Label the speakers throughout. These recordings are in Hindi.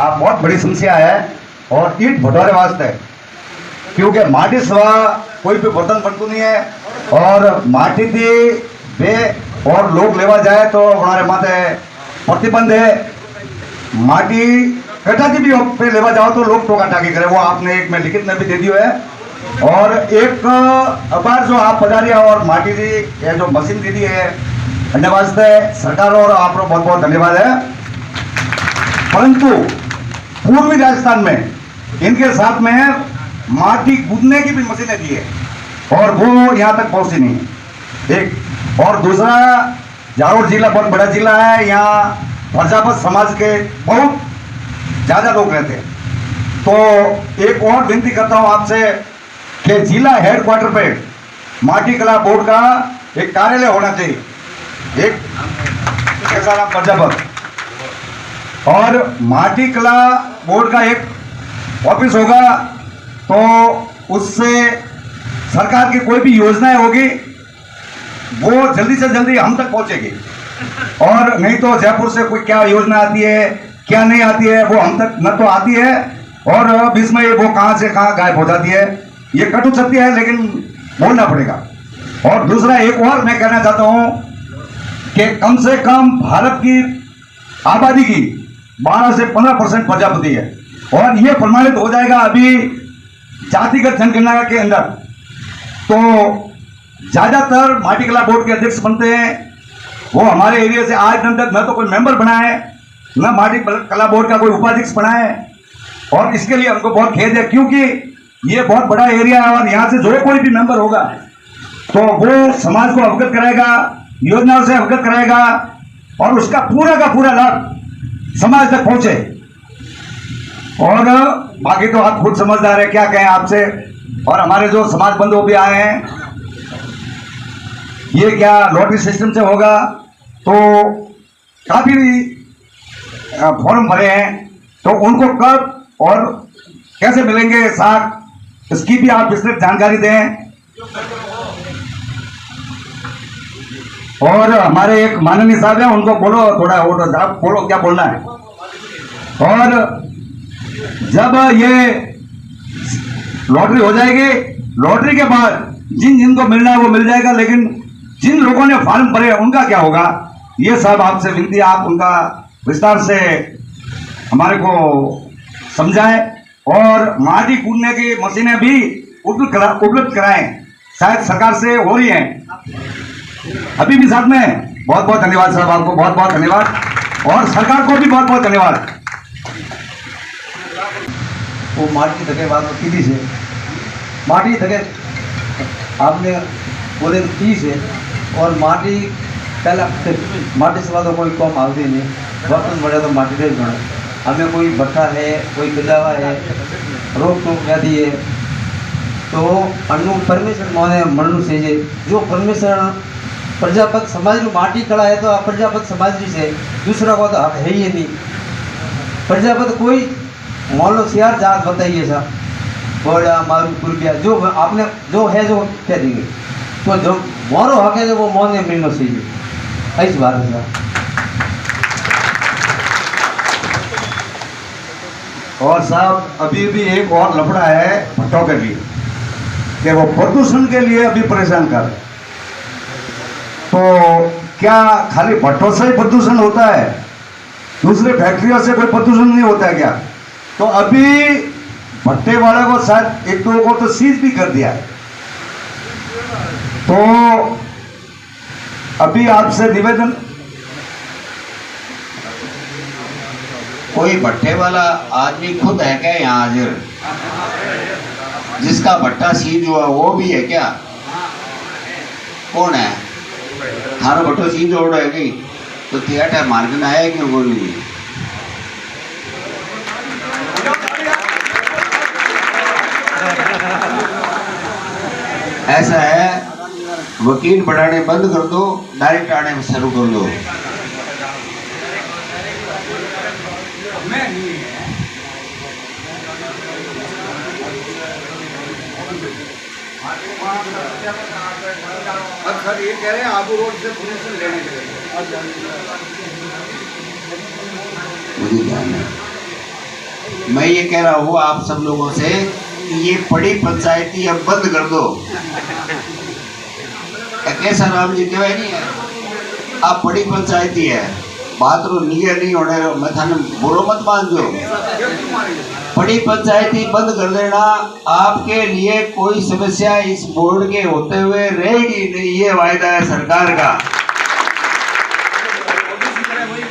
Speaker 1: आप बहुत बड़ी समस्या है और ईट भटोरे वास्ते, क्योंकि माटी सिवा कोई भी बर्तन बनतु नहीं है और माटी थी बे और लोग लेवा जाए तो हमारे माथे प्रतिबंध है। माटी कटा की भी पे लेवा जाओ तो लोग टोका टाकी करे, वो आपने एक में लिखित में भी दे दियो है। और एक अबार जो आप पधारिया और माटी दी ये जो मशीन दी दी है अन्य वास्ते सरकार और आपको बहुत बहुत धन्यवाद है। परंतु पूर्वी राजस्थान में इनके साथ में माटी कूदने की भी मशीनें दी है और वो यहाँ तक पहुंची नहीं है। एक और दूसरा, जालोर जिला बहुत बड़ा जिला है, यहाँ प्रजापत समाज के बहुत ज्यादा लोग रहते हैं। तो एक और विनती करता हूं आपसे कि जिला हेडक्वार्टर पे माटी कला बोर्ड का एक कार्यालय होना चाहिए, एक कैसा नाम प्रजापत, और माटी कला बोर्ड का एक ऑफिस होगा तो उससे सरकार की कोई भी योजनाएं होगी वो जल्दी से जल्दी हम तक पहुंचेगी। और नहीं तो जयपुर से कोई क्या योजना आती है क्या नहीं आती है वो हम तक न तो आती है और बीच में वो कहां से कहां गायब हो जाती है। ये कटु सत्य है लेकिन बोलना पड़ेगा। और दूसरा एक और मैं कहना चाहता हूं कि कम से कम भारत की आबादी की 12 से 15% प्रजापति है और ये प्रमाणित हो जाएगा अभी जातिगत जनगणना के अंदर। तो ज्यादातर माटी कला बोर्ड के अध्यक्ष बनते हैं वो हमारे एरिया से आज दिन तक न तो कोई मेंबर बना है न माटी कला बोर्ड का कोई उपाध्यक्ष बना है। और इसके लिए हमको बहुत खेद है क्योंकि ये बहुत बड़ा एरिया है और यहाँ से जो कोई भी मेंबर होगा तो वो समाज को अवगत कराएगा, योजनाओं से अवगत कराएगा और उसका पूरा का पूरा लाभ समाज तक पहुंचे। और बाकी तो आप खुद समझदार है, क्या कहें आपसे। और हमारे जो समाज बंधु भी आए हैं, ये क्या लॉटरी सिस्टम से होगा तो काफी फॉर्म भरे हैं तो उनको कब और कैसे मिलेंगे साथ, इसकी भी आप विस्तृत जानकारी दें। और हमारे एक माननीय साहब हैं उनको बोलो थोड़ा आप बोलो क्या बोलना है। और जब ये लॉटरी हो जाएगी, लॉटरी के बाद जिन जिनको मिलना है वो मिल जाएगा, लेकिन जिन लोगों ने फॉर्म भरे उनका क्या होगा, ये सब आपसे विनती, आप उनका विस्तार से हमारे को समझाएं। और माटी कूदने की मशीनें भी उपलब्ध कराएं, शायद सरकार से हो रही हैं अभी भी साथ में। बहुत बहुत धन्यवाद साहब, आपको बहुत बहुत धन्यवाद और सरकार को भी बहुत बहुत धन्यवाद।
Speaker 2: वो माटी धके बात कीधी से माटी धके आपने बोले की से और माटी पहला माटी से तो कोई कम आती नहीं, बर्तन बड़े तो माटी दे बने। हमें कोई भट्टा है, कोई कजावा है, रोक टोक व्याधि है तो अनु परमेश्वर मोने मनु से जो परमेश्वर प्रजापत समाज माटी कला है तो प्रजापत समाज जी से दूसरा को तो हक है ही नहीं। प्रजापत कोई मान लो सियार जात बताइए सर, बोड़ा मारू कुर्बिया जो आपने जो है जो कह देंगे तो जो मोरो हक है जो वो मोने मिलना चाहिए, इस बात है सर।
Speaker 1: और साहब अभी भी एक और लफड़ा है भट्टों के लिए कि वो प्रदूषण के लिए अभी परेशान कर। तो क्या खाली भट्टों से ही प्रदूषण होता है, दूसरे फैक्ट्रियों से कोई प्रदूषण नहीं होता है क्या? तो अभी भट्टे वाले को शायद एक दो को तो सीज भी कर दिया है। तो अभी आपसे निवेदन,
Speaker 3: कोई भट्टे वाला आदमी खुद है क्या यहाँ हाजिर, जिसका भट्टा सीज हुआ वो भी है क्या? कौन है? थारा भट्टो सीज ओढ़ है कि तो थिएटर मार्ग में आया क्यों बोली? ऐसा है, वकील बढ़ाने बंद कर दो, डायरेक्ट आने में शुरू कर दो।
Speaker 1: सर ये कह रहे हैं आबू रोड से परमिशन लेने के लिए।
Speaker 3: मुझे ध्यान है। मैं ये कह रहा हूँ आप सब लोगों से कि ये बड़ी पंचायती अब बंद कर दो। कैसा राम जी कहवाय नहीं है, आप बड़ी पंचायती है, बात रो निगे नहीं होने रो, मैं थाने बुरो मत मान जो। बड़ी पंचायती बंद कर देना, आपके लिए कोई समस्या इस बोर्ड के होते हुए रहेगी नहीं, ये वायदा है सरकार का।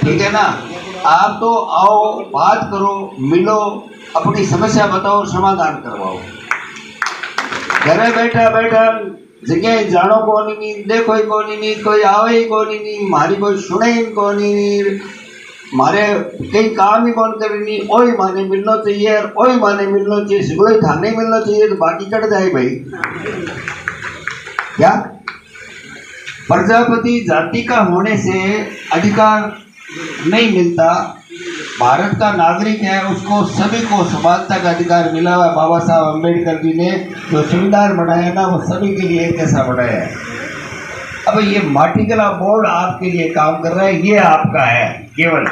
Speaker 3: ठीक है ना, आप तो आओ, बात करो, मिलो, अपनी समस्या बताओ, समाधान करवाओ। घरे बैठा बैठा जगह जानो कोनी नहीं, देखो ही कोनी नहीं, कोई आवे ही कोनी नहीं, मारी कोई सुने ही कोनी नहीं, मारे कई काम ही कौन करे नहीं, ओही माने मिलना चाहिए और ओही माने मिलना चाहिए, सिगड़ो थाने मिलना चाहिए तो बाकी कट जाए भाई। क्या प्रजापति जाति का होने से अधिकार नहीं मिलता, भारत का नागरिक है, उसको सभी को समानता का अधिकार मिला हुआ। बाबा साहब अम्बेडकर जी ने जो संविधान बनाया ना, वो सभी के लिए एक जैसा बनाया है। अब ये माटीकला बोर्ड आपके लिए काम कर रहा है, ये आपका है केवल।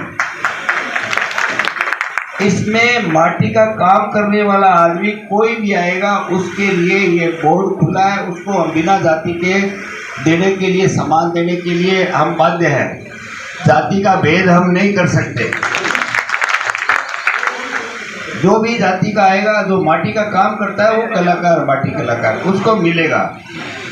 Speaker 3: इसमें माटी का काम करने वाला आदमी कोई भी आएगा, उसके लिए ये बोर्ड खुला है, उसको हम बिना जाति के देने के लिए, सम्मान देने के लिए हम बाध्य हैं। जाति का भेद हम नहीं कर सकते। जो भी जाति का आएगा, जो माटी का काम करता है, वो कलाकार, माटी कलाकार, उसको मिलेगा।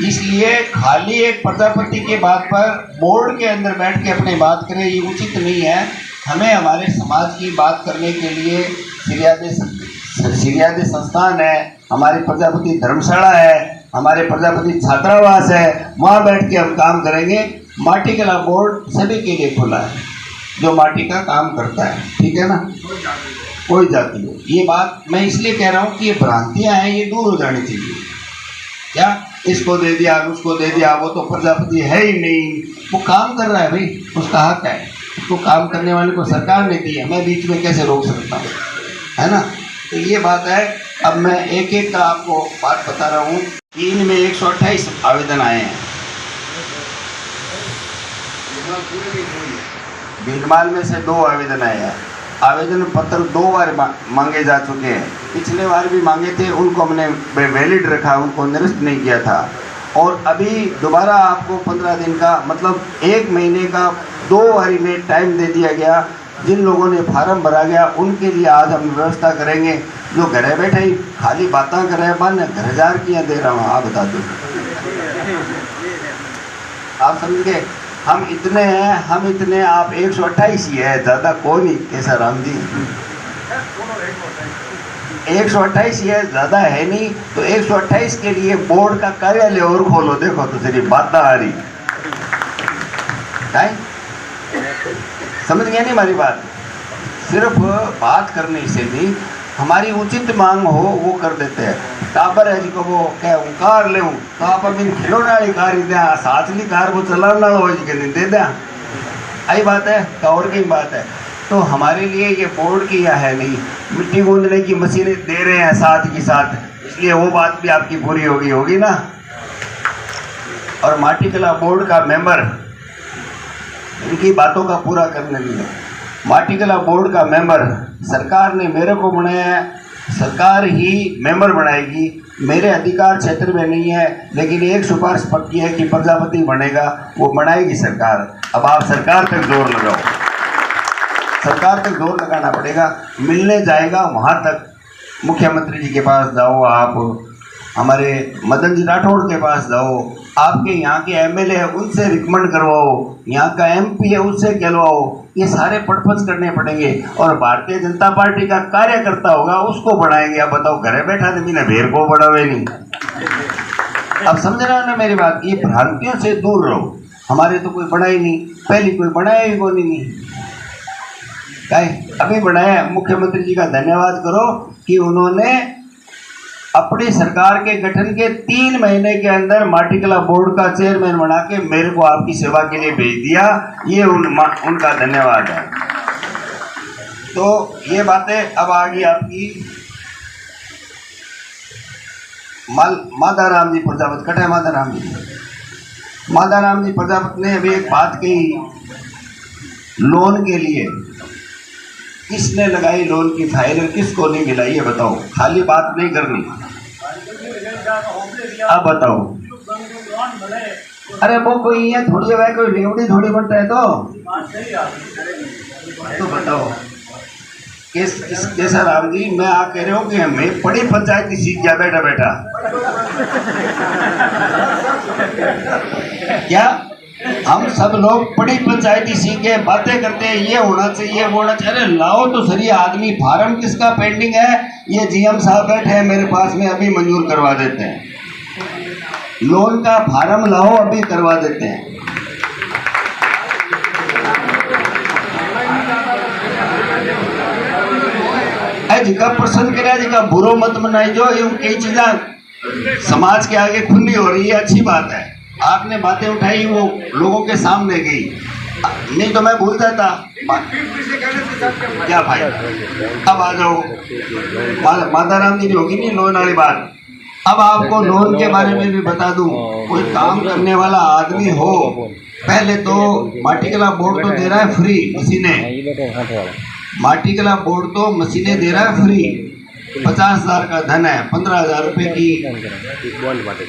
Speaker 3: इसलिए खाली एक प्रजापति के बात पर बोर्ड के अंदर बैठ के अपनी बात करें, ये उचित नहीं है। हमें हमारे समाज की बात करने के लिए सीरियादे संस्थान है, हमारी प्रजापति धर्मशाला है, हमारे प्रजापति छात्रावास है, वहाँ बैठ के हम काम करेंगे। माटीकला बोर्ड सभी के लिए खुला है, जो माटी का काम करता है। ठीक है ना, कोई जाति हो। ये बात मैं इसलिए कह रहा हूँ कि ये भ्रांतियाँ हैं, ये दूर हो जानी चाहिए। क्या इसको दे दिया, उसको दे दिया, वो तो प्रजापति है ही नहीं, वो काम कर रहा है भाई, उसका हक है, उसको काम करने वाले को सरकार ने दी है, मैं बीच में कैसे रोक सकता हूँ, है ना। तो ये बात है। अब मैं एक एक का आपको बात बता रहा हूँ। 3 में 128 आवेदन आए हैं, भीलमाल में से 2 आवेदन आए हैं। आवेदन पत्र 2 बार मांगे जा चुके हैं, पिछले बार भी मांगे थे, उनको हमने वैलिड रखा, उनको निरस्त नहीं किया था। और अभी दोबारा आपको 15 दिन का, मतलब 1 महीने का 2 बारी में टाइम दे दिया गया। जिन लोगों ने फार्म भरा गया उनके लिए आज हम व्यवस्था करेंगे। जो घरे बैठे ही खाली बातें कर रहे हैं, मन घर हजार किया दे रहा हूँ, आप बता दो, आप समझ गए। हम इतने हैं, हम इतने, आप 128 ही है, ज़्यादा कौन ही कैसा राम जी, 128 ही है, ज़्यादा है नहीं। तो 128 के लिए बोर्ड का कार्यालय और खोलो, देखो तो सिर्फ बातें आ रही, समझ गया नहीं हमारी बात। सिर्फ बात करने से भी हमारी उचित मांग हो वो कर देते हैं। टाबर है जी को वो क्या कार ले, तो आप अभी खिलौने वाली कार ही दें, साचली कार को चलाने वाला हो जी के नहीं दे दें, आई बात है, और की बात है। तो हमारे लिए ये बोर्ड की है नहीं, मिट्टी गूंदने की मशीनें दे रहे हैं साथ ही साथ, इसलिए वो बात भी आपकी पूरी होगी ना। और माटीकला बोर्ड का मेंबर, इनकी बातों का पूरा करने लिए माटीकला बोर्ड का मेंबर सरकार ने मेरे को बनाया है, सरकार ही मेंबर बनाएगी, मेरे अधिकार क्षेत्र में नहीं है। लेकिन एक सिफारिश पक्की है कि प्रजापति बनेगा, वो बनाएगी सरकार। अब आप सरकार तक जोर लगाओ, सरकार तक जोर लगाना पड़ेगा। मिलने जाएगा वहाँ तक, मुख्यमंत्री जी के पास जाओ, आप हमारे मदन जी राठौड़ के पास जाओ, आपके यहाँ के एमएलए है उनसे रिकमेंड करवाओ, यहाँ का एमपी है उससे कहलवाओ, ये सारे पटपच करने पड़ेंगे। और भारतीय जनता पार्टी का कार्यकर्ता होगा उसको बढ़ाएंगे। अब बताओ, घरे बैठा तो बिना भेड़ को बढ़ावे नहीं। अब समझ रहे हो ना मेरी बात, ये भ्रांतियों से दूर रहो। हमारे तो कोई बड़ा ही नहीं, पहले कोई बनाया ही कोई नहीं, अभी बनाया। मुख्यमंत्री जी का धन्यवाद करो कि उन्होंने अपनी सरकार के गठन के 3 महीने के अंदर माटीकला बोर्ड का चेयरमैन बना के मेरे को आपकी सेवा के लिए भेज दिया, ये उनका धन्यवाद है। तो ये बातें अब आ गई आपकी माधाराम जी प्रजापति, कटा है माधाराम जी। माधाराम जी प्रजापति ने अभी एक बात कही लोन के लिए। किसने लगाई लोन की फाइल और किसको नहीं मिला, ये बताओ। खाली बात नहीं करनी, अब बताओ। अरे वो कोई ये थोड़ी है, कोई रेवड़ी थोड़ी बनता है तो बताओ। कैसा राम जी, मैं आ कह रहे हो कि मैं बड़ी पंचायत की सीट गया बैठा बैठा क्या हम सब लोग बड़ी पंचायती सीख के बातें करते हैं, ये होना चाहिए वो होना चाहिए। अरे लाओ तो सही आदमी, फार्म किसका पेंडिंग है, ये जीएम साहब बैठे हैं मेरे पास में, अभी मंजूर करवा देते हैं। लोन का फार्म लाओ, अभी करवा देते हैं। जिका पसंद करे, जिका बुरो मत मनाई जो, यूं कई चीजें समाज के आगे खुली हो रही है, अच्छी बात है। आपने बातें उठाई वो लोगों के सामने गई, नहीं तो मैं भूल जाता। क्या भाई, अब आ जाओ। माता राम जी होगी नहीं लोन वाली बात। अब आपको लोन के बारे में भी बता दूं, कोई काम करने वाला आदमी हो, पहले तो माटी कला बोर्ड तो दे रहा है फ्री मशीनें, माटी कला बोर्ड तो मशीनें दे रहा है फ्री। 50,000 का धन है, 15,000 रुपए की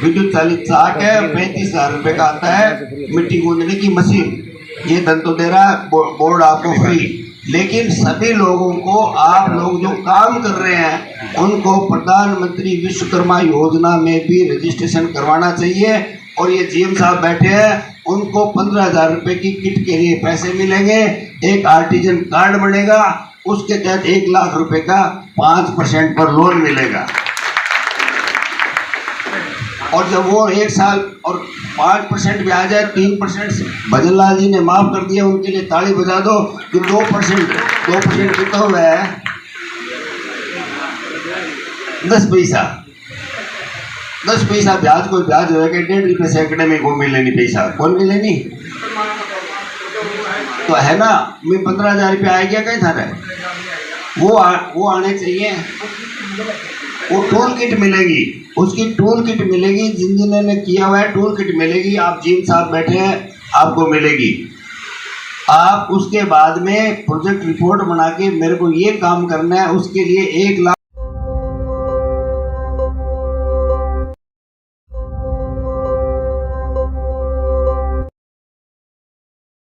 Speaker 3: विद्युत चालित चाक है, 35,000 रुपए का आता है मिट्टी गूंदने की मशीन। ये धन तो दे रहा है बोर्ड आपको फ्री। लेकिन सभी लोगों को, आप लोग जो काम कर रहे हैं उनको प्रधानमंत्री विश्वकर्मा योजना में भी रजिस्ट्रेशन करवाना चाहिए। और ये जीएम साहब बैठे हैं, उनको 15,000 रुपए की किट के लिए पैसे मिलेंगे, एक आर्टिजन कार्ड बनेगा, उसके तहत 1 लाख रुपए का 5% पर लोन मिलेगा। और जब वो 1 साल और 5% भी आ जाए, 3% भजनलाल जी ने माफ कर दिया, उनके लिए ताली बजा दो। कि 2% कितना हुआ है, 10 पैसा, 10 पैसा ब्याज। कोई ब्याज होगा 1.5 रुपये सैकड़े में को मिले नहीं पैसा, कौन मिले नहीं तो है ना। मैं 15,000 रुपये आ गया कहीं था रहे, वो आने चाहिए। वो टूल किट मिलेगी, उसकी टूल किट मिलेगी, जिन जिन्होंने किया हुआ है टूल किट मिलेगी। आप जीएम साहब बैठे हैं, आपको मिलेगी। आप उसके बाद में प्रोजेक्ट रिपोर्ट बना के मेरे को ये काम करना है, उसके लिए 1 लाख